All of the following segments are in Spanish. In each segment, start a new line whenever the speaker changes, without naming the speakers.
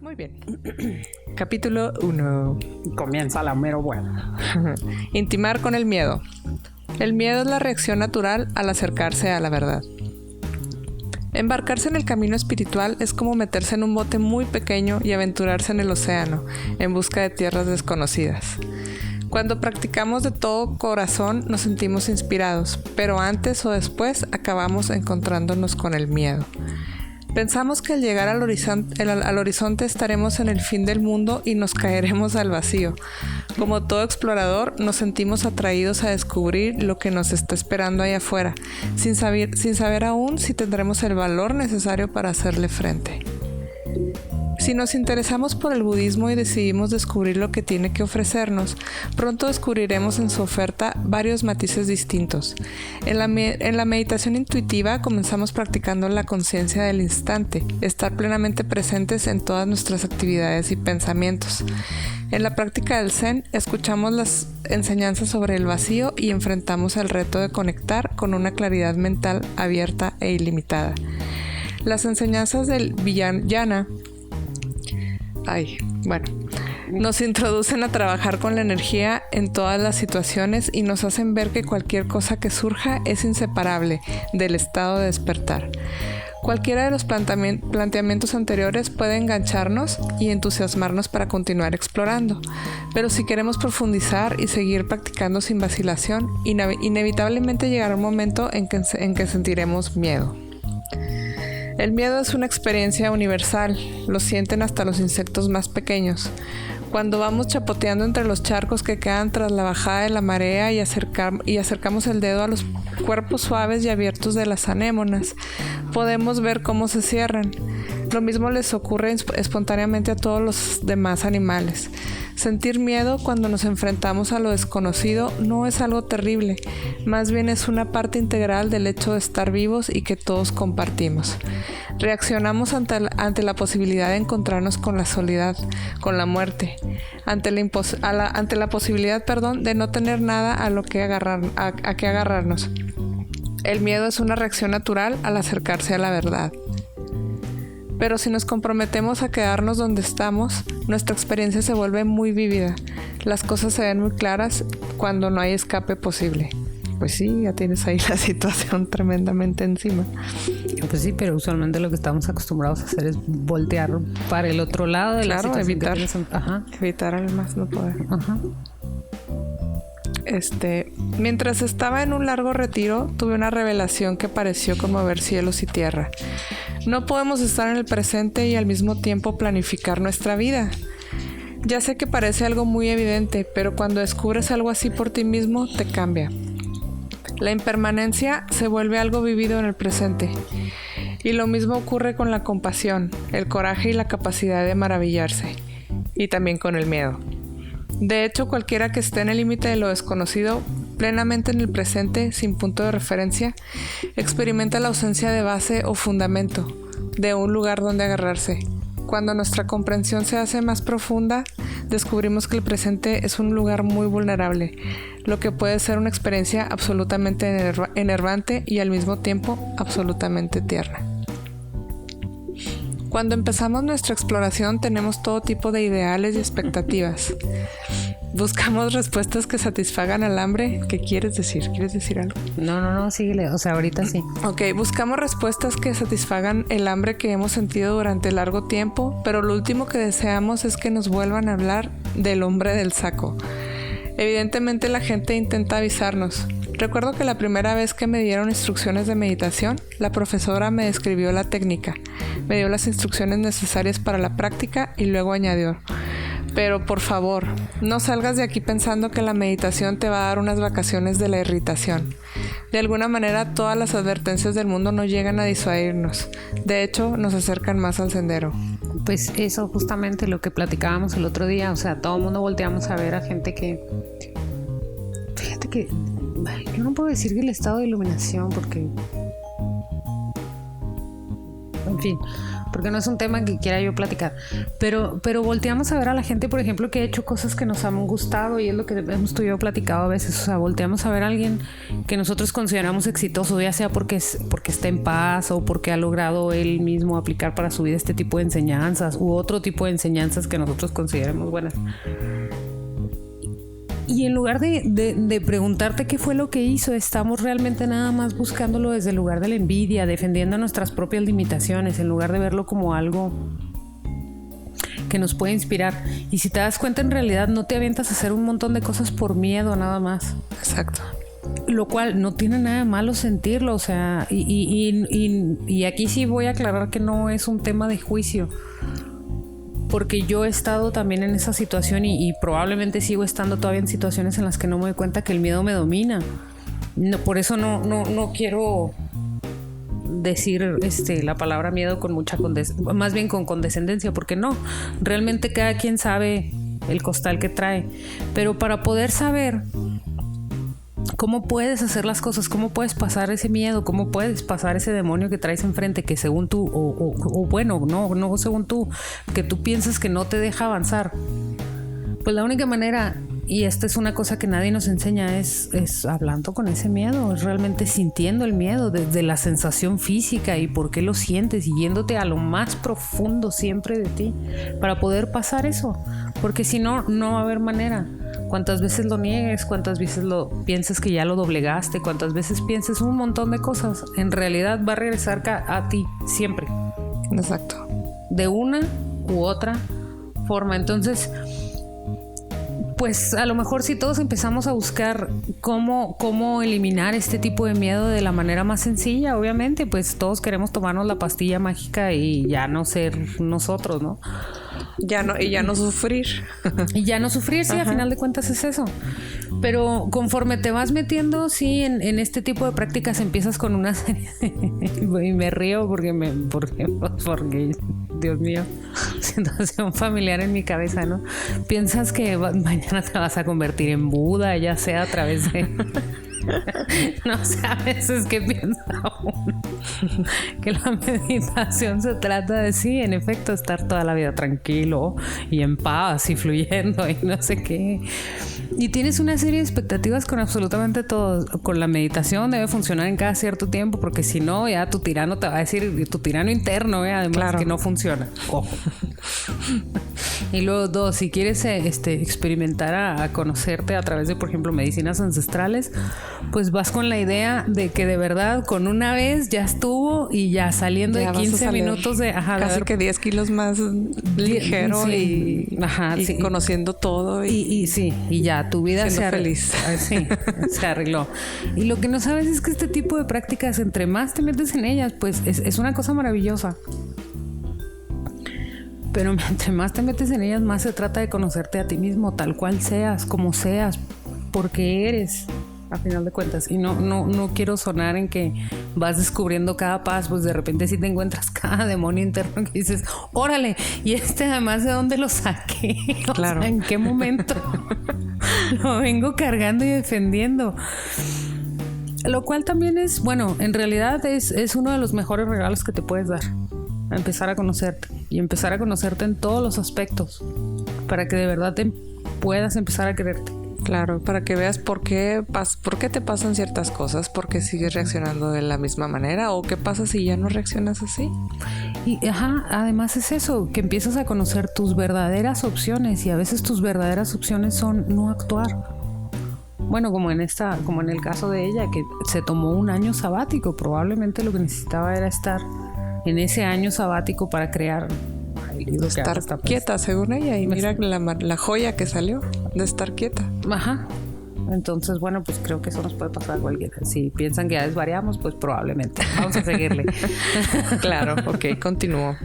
Muy bien. Capítulo 1.
Comienza la mero buena.
Intimar con el miedo. El miedo es la reacción natural al acercarse a la verdad. Embarcarse en el camino espiritual es como meterse en un bote muy pequeño y aventurarse en el océano, en busca de tierras desconocidas. Cuando practicamos de todo corazón nos sentimos inspirados, pero antes o después acabamos encontrándonos con el miedo. Pensamos que al llegar al horizonte estaremos en el fin del mundo y nos caeremos al vacío. Como todo explorador, nos sentimos atraídos a descubrir lo que nos está esperando allá afuera, sin saber aún si tendremos el valor necesario para hacerle frente. Si nos interesamos por el budismo y decidimos descubrir lo que tiene que ofrecernos, pronto descubriremos en su oferta varios matices distintos. En la meditación intuitiva comenzamos practicando la conciencia del instante, estar plenamente presentes en todas nuestras actividades y pensamientos. En la práctica del Zen, escuchamos las enseñanzas sobre el vacío y enfrentamos el reto de conectar con una claridad mental abierta e ilimitada. Las enseñanzas del Vijnana nos introducen a trabajar con la energía en todas las situaciones y nos hacen ver que cualquier cosa que surja es inseparable del estado de despertar. Cualquiera de los planteamientos anteriores puede engancharnos y entusiasmarnos para continuar explorando, pero si queremos profundizar y seguir practicando sin vacilación, inevitablemente llegará un momento en que sentiremos miedo. El miedo es una experiencia universal, lo sienten hasta los insectos más pequeños. Cuando vamos chapoteando entre los charcos que quedan tras la bajada de la marea y acercamos el dedo a los cuerpos suaves y abiertos de las anémonas, podemos ver cómo se cierran. Lo mismo les ocurre espontáneamente a todos los demás animales. Sentir miedo cuando nos enfrentamos a lo desconocido no es algo terrible, más bien es una parte integral del hecho de estar vivos y que todos compartimos. Reaccionamos ante la posibilidad de encontrarnos con la soledad, con la muerte, ante la posibilidad, de no tener nada a qué agarrarnos. El miedo es una reacción natural al acercarse a la verdad. Pero si nos comprometemos a quedarnos donde estamos, nuestra experiencia se vuelve muy vívida. Las cosas se ven muy claras cuando no hay escape posible. Pues sí, ya tienes ahí la situación tremendamente encima.
Pues sí, pero usualmente lo que estamos acostumbrados a hacer es voltear para el otro lado de la situación.
Evitar al más no poder.
Ajá.
Mientras estaba en un largo retiro, tuve una revelación que pareció conmover cielos y tierra. No podemos estar en el presente y al mismo tiempo planificar nuestra vida. Ya sé que parece algo muy evidente, pero cuando descubres algo así por ti mismo, te cambia. La impermanencia se vuelve algo vivido en el presente. Y lo mismo ocurre con la compasión, el coraje y la capacidad de maravillarse. Y también con el miedo. De hecho, cualquiera que esté en el límite de lo desconocido, plenamente en el presente, sin punto de referencia, experimenta la ausencia de base o fundamento, de un lugar donde agarrarse. Cuando nuestra comprensión se hace más profunda, descubrimos que el presente es un lugar muy vulnerable, lo que puede ser una experiencia absolutamente enervante y al mismo tiempo absolutamente tierna. Cuando empezamos nuestra exploración tenemos todo tipo de ideales y expectativas. Buscamos respuestas que satisfagan al hambre. ¿Qué quieres decir? ¿Quieres decir algo?
No, síguele. O sea, ahorita sí.
Ok, buscamos respuestas que satisfagan el hambre que hemos sentido durante largo tiempo, pero lo último que deseamos es que nos vuelvan a hablar del hombre del saco. Evidentemente la gente intenta avisarnos. Recuerdo que la primera vez que me dieron instrucciones de meditación, la profesora me describió la técnica, me dio las instrucciones necesarias para la práctica y luego añadió: pero por favor, no salgas de aquí pensando que la meditación te va a dar unas vacaciones de la irritación. De alguna manera, todas las advertencias del mundo no llegan a disuadirnos. De hecho, nos acercan más al sendero.
Pues eso justamente lo que platicábamos el otro día. O sea, todo el mundo volteamos a ver a gente que... Fíjate que... Yo no puedo decir que el estado de iluminación porque... En fin... porque no es un tema que quiera yo platicar. Pero volteamos a ver a la gente, por ejemplo, que ha hecho cosas que nos han gustado, y es lo que hemos tú y yo platicado a veces. O sea, volteamos a ver a alguien que nosotros consideramos exitoso, ya sea porque está en paz o porque ha logrado él mismo aplicar para su vida este tipo de enseñanzas u otro tipo de enseñanzas que nosotros consideremos buenas. Y en lugar de preguntarte qué fue lo que hizo, estamos realmente nada más buscándolo desde el lugar de la envidia, defendiendo nuestras propias limitaciones, en lugar de verlo como algo que nos puede inspirar. Y si te das cuenta, en realidad no te avientas a hacer un montón de cosas por miedo nada más.
Exacto.
Lo cual no tiene nada de malo sentirlo, o sea, y aquí sí voy a aclarar que no es un tema de juicio, porque yo he estado también en esa situación y probablemente sigo estando todavía en situaciones en las que no me doy cuenta que el miedo me domina. No, por eso no quiero decir la palabra miedo con mucha más bien con condescendencia, porque no, realmente cada quien sabe el costal que trae, pero para poder saber cómo puedes hacer las cosas, cómo puedes pasar ese miedo, cómo puedes pasar ese demonio que traes enfrente, que según tú, o bueno, no según tú, que tú piensas que no te deja avanzar. Pues la única manera, y esta es una cosa que nadie nos enseña, es hablando con ese miedo, es realmente sintiendo el miedo desde la sensación física y por qué lo sientes, y yéndote a lo más profundo siempre de ti para poder pasar eso, porque si no, no va a haber manera. Cuántas veces lo niegues, cuántas veces lo pienses que ya lo doblegaste, cuántas veces pienses un montón de cosas, en realidad va a regresar a ti siempre.
Exacto.
De una u otra forma. Entonces, pues a lo mejor si todos empezamos a buscar cómo eliminar este tipo de miedo de la manera más sencilla, obviamente, pues todos queremos tomarnos la pastilla mágica y ya no ser nosotros, ¿no?
Y ya no sufrir.
Y ya no sufrir, sí, a final de cuentas es eso. Pero conforme te vas metiendo, sí, en este tipo de prácticas empiezas con una serie y me río porque Dios mío, situación familiar en mi cabeza, ¿no? Piensas que mañana te vas a convertir en Buda, ya sea a través de... No sé, a veces que piensa uno que la meditación se trata de, sí, en efecto, estar toda la vida tranquilo y en paz y fluyendo y no sé qué. Y tienes una serie de expectativas con absolutamente todo. Con la meditación debe funcionar en cada cierto tiempo, porque si no, ya tu tirano te va a decir, tu tirano interno, además, claro, que no funciona. Ojo. Y luego, dos, si quieres experimentar a conocerte a través de, por ejemplo, medicinas ancestrales, pues vas con la idea de que de verdad con una vez ya estuvo y ya saliendo ya de 15 minutos de... Ajá,
casi que 10 kilos más ligero,
sí,
y sí, conociendo todo.
Y sí, y ya tu vida
se feliz.
Sí, se arregló. Y lo que no sabes es que este tipo de prácticas, entre más te metes en ellas, pues es una cosa maravillosa. Pero entre más te metes en ellas, más se trata de conocerte a ti mismo, tal cual seas, como seas, porque eres, a final de cuentas. Y no quiero sonar en que vas descubriendo cada paso, pues de repente sí te encuentras cada demonio interno que dices, órale, y además, ¿de dónde lo saqué?
Claro.
O sea, ¿en qué momento lo vengo cargando y defendiendo? Lo cual también es, bueno, en realidad es uno de los mejores regalos que te puedes dar. Empezar a conocerte y empezar a conocerte en todos los aspectos para que de verdad te puedas empezar a quererte.
Claro, para que veas por qué te pasan ciertas cosas, por qué sigues reaccionando de la misma manera, o qué pasa si ya no reaccionas así.
Y además es eso, que empiezas a conocer tus verdaderas opciones, y a veces tus verdaderas opciones son no actuar. Bueno, como en el caso de ella, que se tomó un año sabático, probablemente lo que necesitaba era estar en ese año sabático para crear
estar quieta, según ella, y mira la joya que salió de estar quieta.
Ajá. Entonces, bueno, pues creo que eso nos puede pasar a cualquiera. Si piensan que ya desvariamos, pues probablemente. Vamos a seguirle.
Claro, ok, continúo.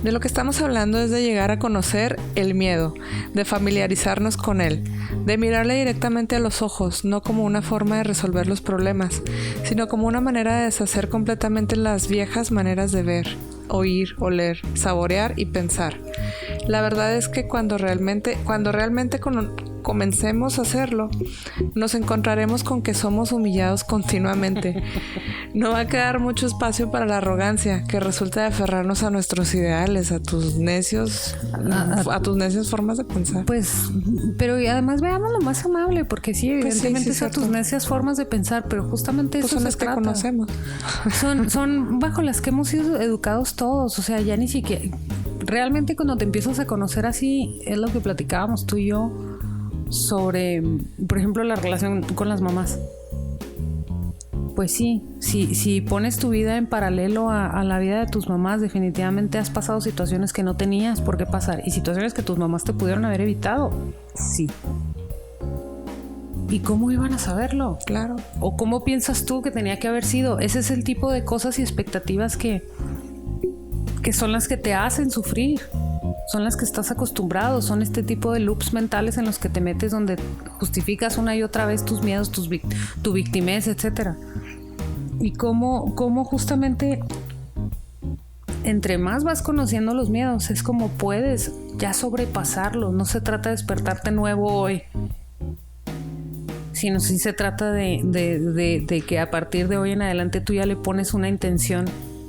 De lo que estamos hablando es de llegar a conocer el miedo, de familiarizarnos con él, de mirarle directamente a los ojos, no como una forma de resolver los problemas, sino como una manera de deshacer completamente las viejas maneras de ver, oír, oler, saborear y pensar. La verdad es que cuando realmente comencemos a hacerlo, nos encontraremos con que somos humillados continuamente. No va a quedar mucho espacio para la arrogancia, que resulta de aferrarnos a nuestros ideales, a tus necias formas de pensar.
Pues, pero y además veamos lo más amable, porque sí, evidentemente es a tus necias formas de pensar, pero justamente
pues
eso
son
se
las que
trata.
Conocemos.
Son bajo las que hemos sido educados todos, o sea, ya ni siquiera... Realmente cuando te empiezas a conocer así, es lo que platicábamos tú y yo sobre, por ejemplo, la relación con las mamás. Pues sí, si pones tu vida en paralelo a la vida de tus mamás, definitivamente has pasado situaciones que no tenías por qué pasar y situaciones que tus mamás te pudieron haber evitado. Sí. ¿Y cómo iban a saberlo?
Claro.
¿O cómo piensas tú que tenía que haber sido? Ese es el tipo de cosas y expectativas que son las que te hacen sufrir. Son las que estás acostumbrado, son este tipo de loops mentales en los que te metes donde justificas una y otra vez tus miedos, tu victimez, etcétera. Y cómo justamente entre más vas conociendo los miedos, es como puedes ya sobrepasarlos. No se trata de despertarte nuevo hoy, sino sí se trata de que a partir de hoy en adelante tú ya le pones una intención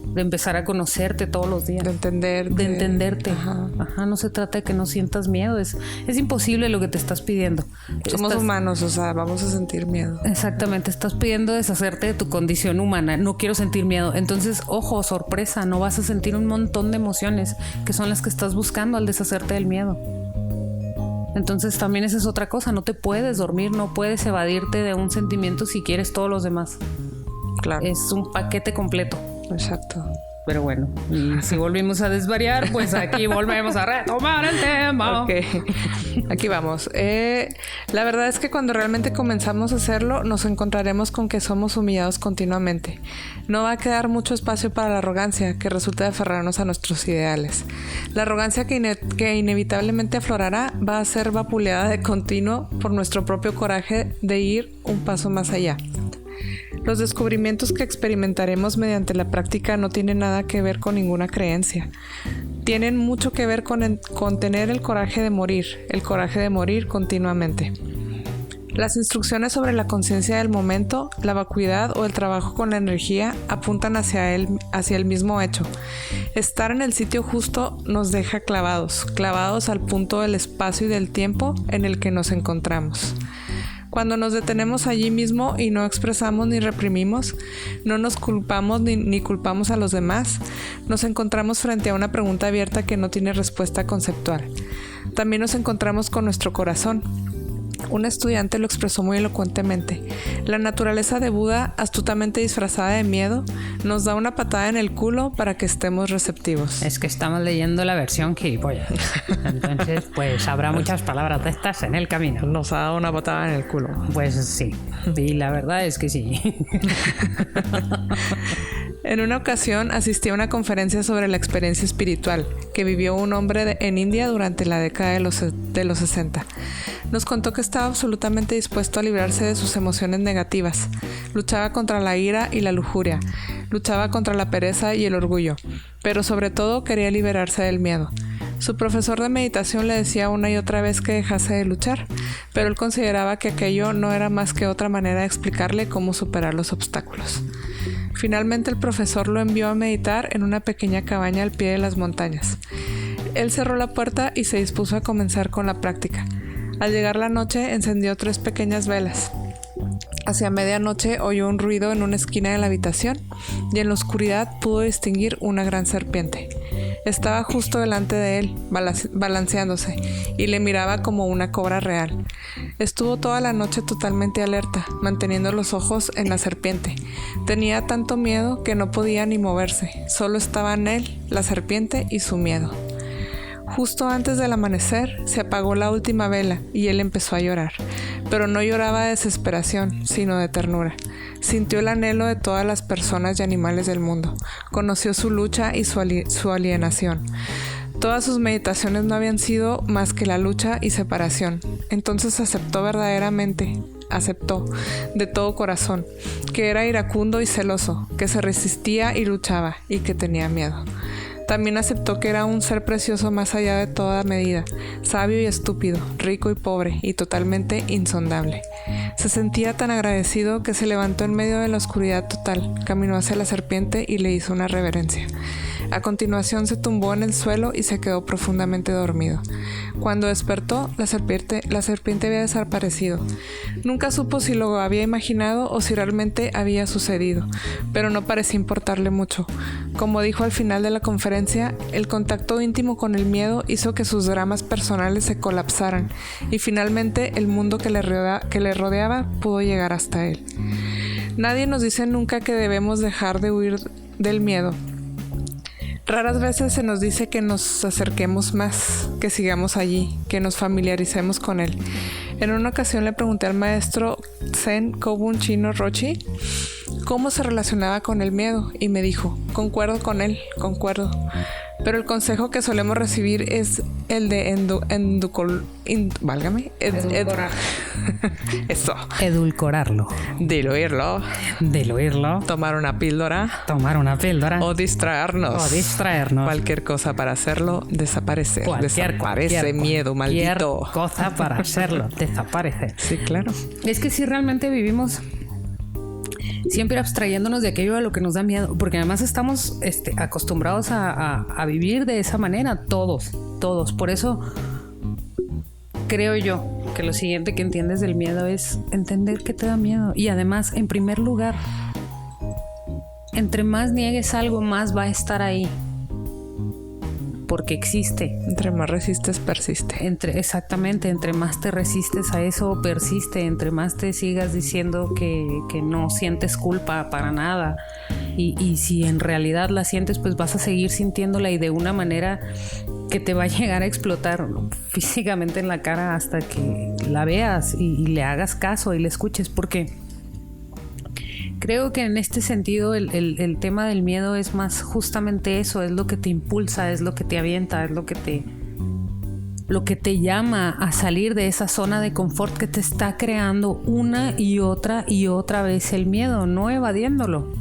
de empezar a conocerte todos los días.
De entenderte.
Ajá, no se trata de que no sientas miedo. Es imposible lo que te estás pidiendo.
Somos humanos, o sea, vamos a sentir miedo.
Exactamente, estás pidiendo deshacerte de tu condición humana. No quiero sentir miedo. Entonces, ojo, sorpresa, no vas a sentir un montón de emociones que son las que estás buscando al deshacerte del miedo. Entonces también esa es otra cosa. No te puedes dormir, no puedes evadirte de un sentimiento si quieres todos los demás.
Claro.
Es un paquete completo.
Exacto.
Pero bueno, y si volvimos a desvariar, pues aquí volvemos a retomar el tema.
Ok, aquí vamos. La verdad es que cuando realmente comenzamos a hacerlo, nos encontraremos con que somos humillados continuamente. No va a quedar mucho espacio para la arrogancia, que resulta de aferrarnos a nuestros ideales. La arrogancia que inevitablemente aflorará va a ser vapuleada de continuo por nuestro propio coraje de ir un paso más allá. Los descubrimientos que experimentaremos mediante la práctica no tienen nada que ver con ninguna creencia. Tienen mucho que ver con tener el coraje de morir continuamente. Las instrucciones sobre la conciencia del momento, la vacuidad o el trabajo con la energía apuntan hacia el mismo hecho. Estar en el sitio justo nos deja clavados al punto del espacio y del tiempo en el que nos encontramos. Cuando nos detenemos allí mismo y no expresamos ni reprimimos, no nos culpamos ni culpamos a los demás, nos encontramos frente a una pregunta abierta que no tiene respuesta conceptual. También nos encontramos con nuestro corazón. Un estudiante lo expresó muy elocuentemente. La naturaleza de Buda, astutamente disfrazada de miedo, nos da una patada en el culo para que estemos receptivos.
Es que estamos leyendo la versión gilipollas. Entonces, pues habrá muchas palabras de estas en el camino.
Nos ha dado una patada en el culo.
Pues sí, y la verdad es que sí.
En una ocasión asistí a una conferencia sobre la experiencia espiritual que vivió un hombre en India durante la década de los 60. Nos contó que estaba absolutamente dispuesto a librarse de sus emociones negativas. Luchaba contra la ira y la lujuria. Luchaba contra la pereza y el orgullo. Pero sobre todo quería liberarse del miedo. Su profesor de meditación le decía una y otra vez que dejase de luchar, pero él consideraba que aquello no era más que otra manera de explicarle cómo superar los obstáculos. Finalmente el profesor lo envió a meditar en una pequeña cabaña al pie de las montañas. Él cerró la puerta y se dispuso a comenzar con la práctica. Al llegar la noche encendió 3 pequeñas velas. Hacia medianoche oyó un ruido en una esquina de la habitación y en la oscuridad pudo distinguir una gran serpiente. Estaba justo delante de él, balanceándose, y le miraba como una cobra real. Estuvo toda la noche totalmente alerta, manteniendo los ojos en la serpiente. Tenía tanto miedo que no podía ni moverse, solo estaban él, la serpiente y su miedo. Justo antes del amanecer se apagó la última vela y él empezó a llorar, pero no lloraba de desesperación, sino de ternura. Sintió el anhelo de todas las personas y animales del mundo, conoció su lucha y su alienación. Todas sus meditaciones no habían sido más que la lucha y separación. Entonces aceptó de todo corazón, que era iracundo y celoso, que se resistía y luchaba y que tenía miedo. También aceptó que era un ser precioso más allá de toda medida, sabio y estúpido, rico y pobre, y totalmente insondable. Se sentía tan agradecido que se levantó en medio de la oscuridad total, caminó hacia la serpiente y le hizo una reverencia. A continuación se tumbó en el suelo y se quedó profundamente dormido. Cuando despertó, la serpiente había desaparecido. Nunca supo si lo había imaginado o si realmente había sucedido, pero no parecía importarle mucho. Como dijo al final de la conferencia, el contacto íntimo con el miedo hizo que sus dramas personales se colapsaran y finalmente el mundo que le rodeaba pudo llegar hasta él. Nadie nos dice nunca que debemos dejar de huir del miedo. Raras veces se nos dice que nos acerquemos más, que sigamos allí, que nos familiaricemos con él. En una ocasión le pregunté al maestro Zen Kobun Chino Roshi cómo se relacionaba con el miedo y me dijo, concuerdo con él, concuerdo. Pero el consejo que solemos recibir es el de
Edulcorarlo.
Diluirlo. Tomar una píldora. O distraernos. Cualquier cosa para hacerlo desaparecer. Desaparece miedo, maldito.
Cualquier cosa para hacerlo desaparecer.
Sí, claro.
Es que si realmente vivimos siempre abstrayéndonos de aquello a lo que nos da miedo, porque además estamos acostumbrados a vivir de esa manera, todos. Por eso creo yo que lo siguiente que entiendes del miedo es entender que te da miedo. Y además, en primer lugar, entre más niegues algo, más va a estar ahí. Porque existe.
Entre más resistes, persiste.
Exactamente, entre más te resistes a eso, persiste. Entre más te sigas diciendo que no sientes culpa para nada. Y si en realidad la sientes, pues vas a seguir sintiéndola y de una manera que te va a llegar a explotar físicamente en la cara hasta que la veas y le hagas caso y le escuches. Porque creo que en este sentido el tema del miedo es más justamente eso, es lo que te impulsa, es lo que te avienta, es lo que te llama a salir de esa zona de confort que te está creando una y otra vez el miedo, no evadiéndolo,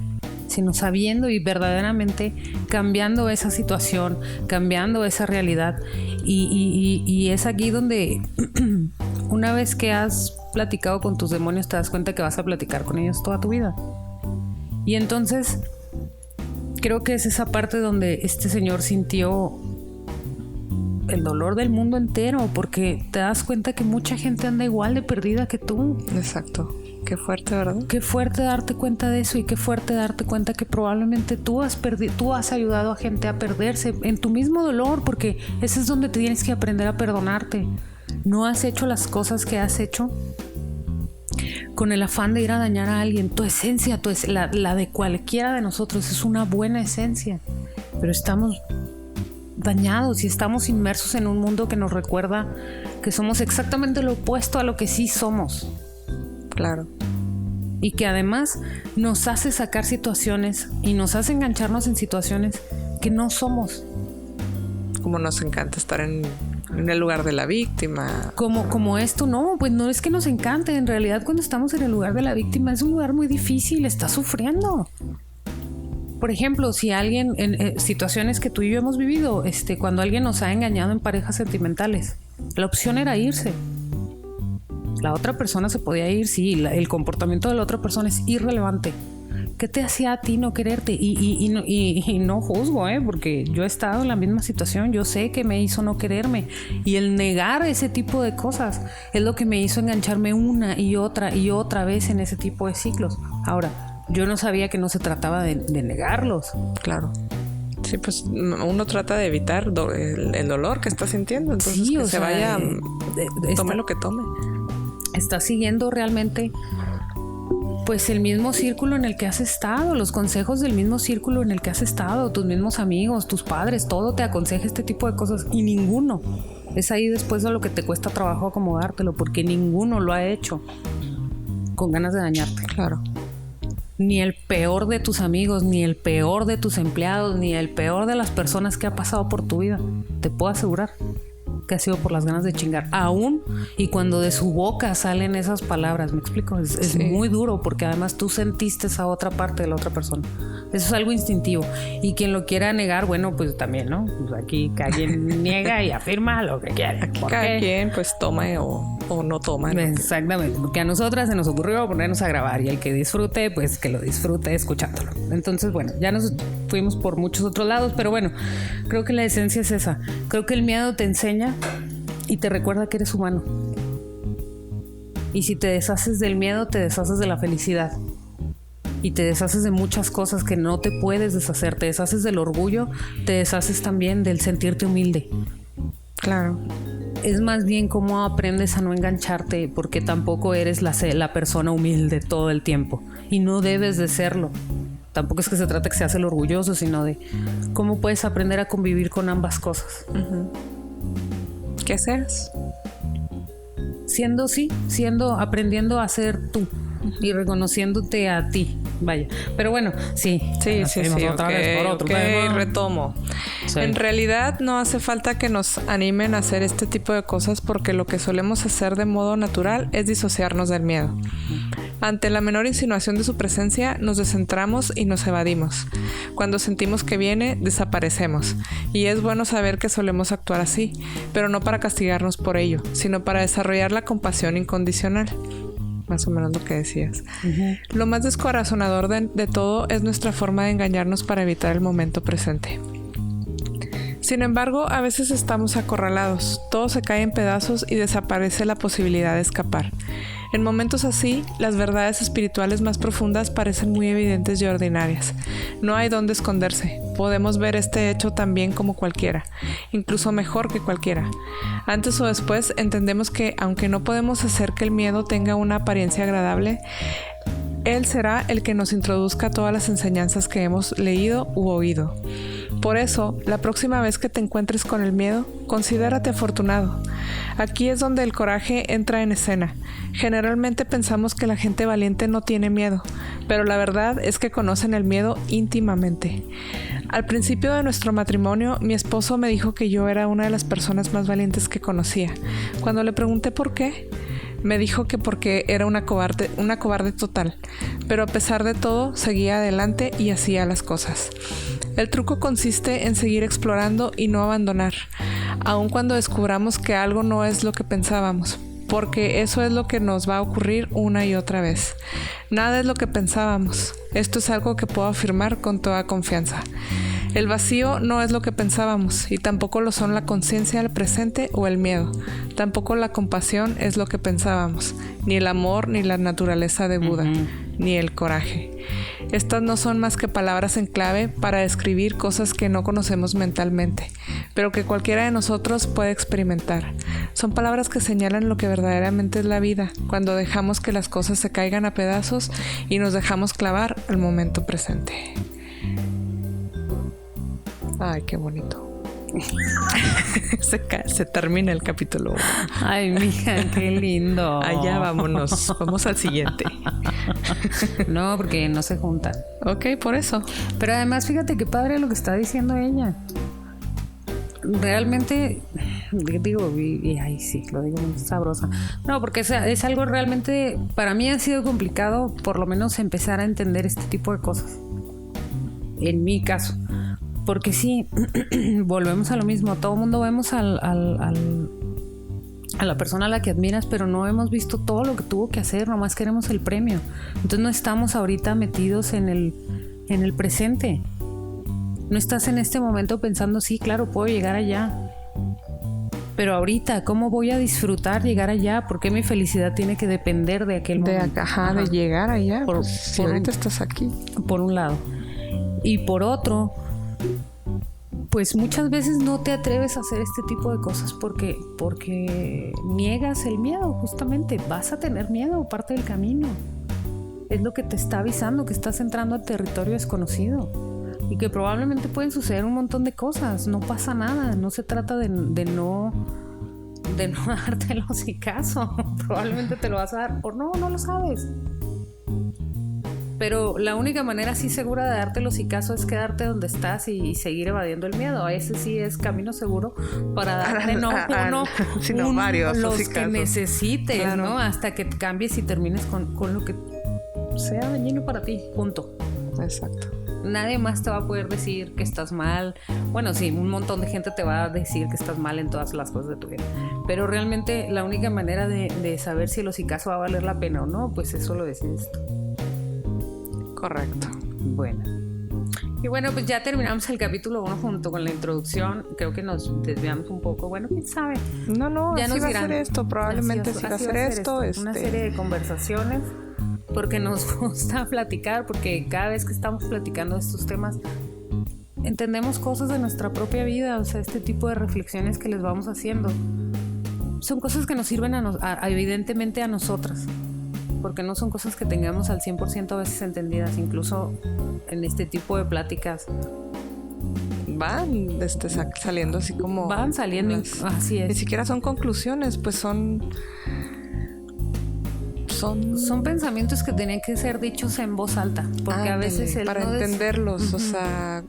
sino sabiendo y verdaderamente cambiando esa situación, cambiando esa realidad. Y es aquí donde una vez que has platicado con tus demonios, te das cuenta que vas a platicar con ellos toda tu vida. Y entonces creo que es esa parte donde este señor sintió el dolor del mundo entero, porque te das cuenta que mucha gente anda igual de perdida que tú.
Exacto. Qué fuerte, ¿verdad?
Qué fuerte darte cuenta de eso, y qué fuerte darte cuenta que probablemente tú has ayudado a gente a perderse en tu mismo dolor, porque ese es donde te tienes que aprender a perdonarte. No has hecho las cosas que has hecho con el afán de ir a dañar a alguien. Tu esencia, la de cualquiera de nosotros es una buena esencia, pero estamos dañados y estamos inmersos en un mundo que nos recuerda que somos exactamente lo opuesto a lo que sí somos.
Claro.
Y que además nos hace sacar situaciones y nos hace engancharnos en situaciones que no somos.
Como nos encanta estar en el lugar de la víctima.
Como esto, no, pues no es que nos encante. En realidad, cuando estamos en el lugar de la víctima es un lugar muy difícil, estás sufriendo. Por ejemplo, si alguien, en situaciones que tú y yo hemos vivido, cuando alguien nos ha engañado en parejas sentimentales, la opción era irse. La otra persona se podía ir, sí, el comportamiento de la otra persona es irrelevante. ¿Qué te hacía a ti no quererte? Y no juzgo, porque yo he estado en la misma situación, yo sé que me hizo no quererme. Y el negar ese tipo de cosas es lo que me hizo engancharme una y otra vez en ese tipo de ciclos. Ahora, yo no sabía que no se trataba de negarlos.
Claro. Sí, pues uno trata de evitar el dolor que está sintiendo. Entonces sí, que se vaya, tome lo que tome.
Está siguiendo realmente pues el mismo círculo en el que has estado, los consejos del mismo círculo en el que has estado, tus mismos amigos, tus padres, todo te aconseja este tipo de cosas y ninguno. Es ahí después de lo que te cuesta trabajo acomodártelo, porque ninguno lo ha hecho con ganas de dañarte.
Claro.
Ni el peor de tus amigos, ni el peor de tus empleados, ni el peor de las personas que ha pasado por tu vida. Te puedo asegurar que ha sido por las ganas de chingar. Aún y cuando de su boca salen esas palabras, ¿me explico? Es muy duro porque además tú sentiste esa otra parte de la otra persona. Eso es algo instintivo. Y quien lo quiera negar, bueno, pues también, ¿no? Pues aquí cada quien niega y afirma lo que quiere.
Aquí cada quien pues toma o no toma, ¿no?
Exactamente, porque a nosotras se nos ocurrió ponernos a grabar y el que disfrute, pues que lo disfrute escuchándolo. Entonces, bueno, ya nos fuimos por muchos otros lados, pero bueno, creo que la esencia es esa. Creo que el miedo te enseña y te recuerda que eres humano. Y si te deshaces del miedo, te deshaces de la felicidad. Y te deshaces de muchas cosas que no te puedes deshacer. Te deshaces del orgullo, te deshaces también del sentirte humilde.
Claro.
Es más bien cómo aprendes a no engancharte, porque tampoco eres la persona humilde todo el tiempo. Y no debes de serlo. Tampoco es que se trate que seas el orgulloso, sino de cómo puedes aprender a convivir con ambas cosas.
Uh-huh. ¿Qué seas?
Aprendiendo a ser tú y reconociéndote a ti. Vaya. Pero bueno, sí.
Sí.
Otra vez por otro.
Retomo. Sí. En realidad no hace falta que nos animen a hacer este tipo de cosas porque lo que solemos hacer de modo natural es disociarnos del miedo. Ante la menor insinuación de su presencia, nos descentramos y nos evadimos. Cuando sentimos que viene, desaparecemos. Y es bueno saber que solemos actuar así, pero no para castigarnos por ello, sino para desarrollar la compasión incondicional. Más o menos lo que decías. Uh-huh. Lo más descorazonador de todo es nuestra forma de engañarnos para evitar el momento presente. Sin embargo, a veces estamos acorralados, todo se cae en pedazos y desaparece la posibilidad de escapar. En momentos así, las verdades espirituales más profundas parecen muy evidentes y ordinarias. No hay dónde esconderse. Podemos ver este hecho tan bien como cualquiera, incluso mejor que cualquiera. Antes o después entendemos que, aunque no podemos hacer que el miedo tenga una apariencia agradable, él será el que nos introduzca todas las enseñanzas que hemos leído u oído. Por eso, la próxima vez que te encuentres con el miedo, considérate afortunado. Aquí es donde el coraje entra en escena. Generalmente pensamos que la gente valiente no tiene miedo, pero la verdad es que conocen el miedo íntimamente. Al principio de nuestro matrimonio, mi esposo me dijo que yo era una de las personas más valientes que conocía. Cuando le pregunté por qué, me dijo que porque era una cobarde total, pero a pesar de todo, seguía adelante y hacía las cosas. El truco consiste en seguir explorando y no abandonar, aun cuando descubramos que algo no es lo que pensábamos, porque eso es lo que nos va a ocurrir una y otra vez. Nada es lo que pensábamos. Esto es algo que puedo afirmar con toda confianza. El vacío no es lo que pensábamos y tampoco lo son la conciencia del presente o el miedo. Tampoco la compasión es lo que pensábamos, ni el amor ni la naturaleza de Buda, ni el coraje. Estas no son más que palabras en clave para describir cosas que no conocemos mentalmente, pero que cualquiera de nosotros puede experimentar. Son palabras que señalan lo que verdaderamente es la vida, cuando dejamos que las cosas se caigan a pedazos y nos dejamos clavar al momento presente. Ay, qué bonito. Se termina el capítulo 1.
Ay, mija, qué lindo.
Allá vámonos. Vamos al siguiente.
No, porque no se juntan.
Ok, por eso.
Pero además, fíjate qué padre lo que está diciendo ella. Realmente, digo, ay, sí, lo digo muy sabrosa. No, porque es algo realmente, para mí ha sido complicado, por lo menos empezar a entender este tipo de cosas. En mi caso. Porque sí, volvemos a lo mismo. Todo el mundo vemos a la persona a la que admiras, pero no hemos visto todo lo que tuvo que hacer. Nomás queremos el premio. Entonces no estamos ahorita metidos en el presente. No estás en este momento pensando, sí, claro, puedo llegar allá. Pero ahorita, ¿cómo voy a disfrutar llegar allá? ¿Por qué mi felicidad tiene que depender de aquel momento?
De llegar allá. Si ahorita estás aquí.
Por un lado. Y por otro, pues muchas veces no te atreves a hacer este tipo de cosas porque niegas el miedo, justamente. Vas a tener miedo parte del camino. Es lo que te está avisando que estás entrando a territorio desconocido y que probablemente pueden suceder un montón de cosas. No pasa nada, no se trata de no dártelo si caso. Probablemente te lo vas a dar o no lo sabes. Pero la única manera así segura de darte el hocicazo es quedarte donde estás y seguir evadiendo el miedo. Ese sí es camino seguro para darte no uno,
sino varios
los
hocicazos
que necesites,
claro.
¿no? Hasta que cambies y termines con lo que sea dañino para ti, punto.
Exacto.
Nadie más te va a poder decir que estás mal. Bueno, sí, un montón de gente te va a decir que estás mal en todas las cosas de tu vida. Pero realmente la única manera de saber si el hocicazo va a valer la pena o no, pues eso lo decides tú.
Correcto.
Bueno. Y bueno, pues ya terminamos el capítulo 1 junto con la introducción. Creo que nos desviamos un poco. Bueno, quién sabe.
No,
Ya
así
nos
va
dirán.
a ser esto. Probablemente sí va a ser esto.
Una serie de conversaciones. Porque nos gusta platicar. Porque cada vez que estamos platicando de estos temas, entendemos cosas de nuestra propia vida. O sea, este tipo de reflexiones que les vamos haciendo son cosas que nos sirven evidentemente a nosotras. Porque no son cosas que tengamos al 100% a veces entendidas, incluso en este tipo de pláticas.
Van saliendo así como...
Van saliendo, así es.
Ni siquiera son conclusiones, pues son
pensamientos que tenían que ser dichos en voz alta, porque a veces
para entenderlos, o sea,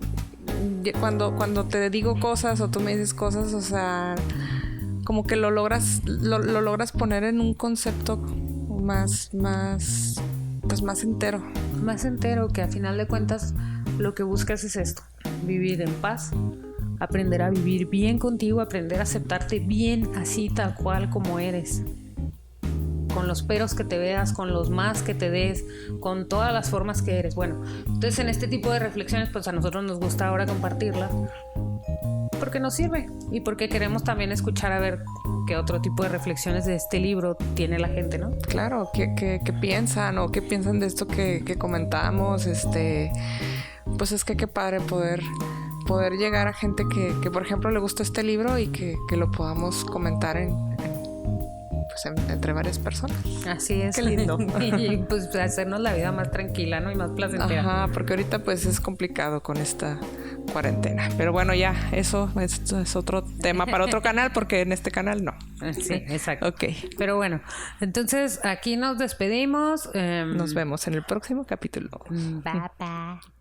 cuando te digo cosas o tú me dices cosas, o sea, como que lo logras poner en un concepto más entero.
Más entero, que a final de cuentas lo que buscas es esto: vivir en paz, aprender a vivir bien contigo, aprender a aceptarte bien así tal cual como eres, con los peros que te veas, con los más que te des, con todas las formas que eres. Bueno, entonces en este tipo de reflexiones pues a nosotros nos gusta ahora compartirlas porque nos sirve y porque queremos también escuchar a ver qué otro tipo de reflexiones de este libro tiene la gente, ¿no?
Claro, ¿qué piensan o qué piensan de esto que comentamos? Pues es que qué padre poder llegar a gente que por ejemplo le gusta este libro y que lo podamos comentar entre varias personas.
Así es.
Qué lindo.
Y pues hacernos la vida más tranquila, ¿no? Y más placentera.
Ajá, porque ahorita pues es complicado con esta cuarentena. Pero bueno, ya, eso es otro tema para otro canal, porque en este canal no.
Sí, exacto.
Ok.
Pero bueno, entonces aquí nos despedimos.
Nos vemos en el próximo capítulo.
Bye bye.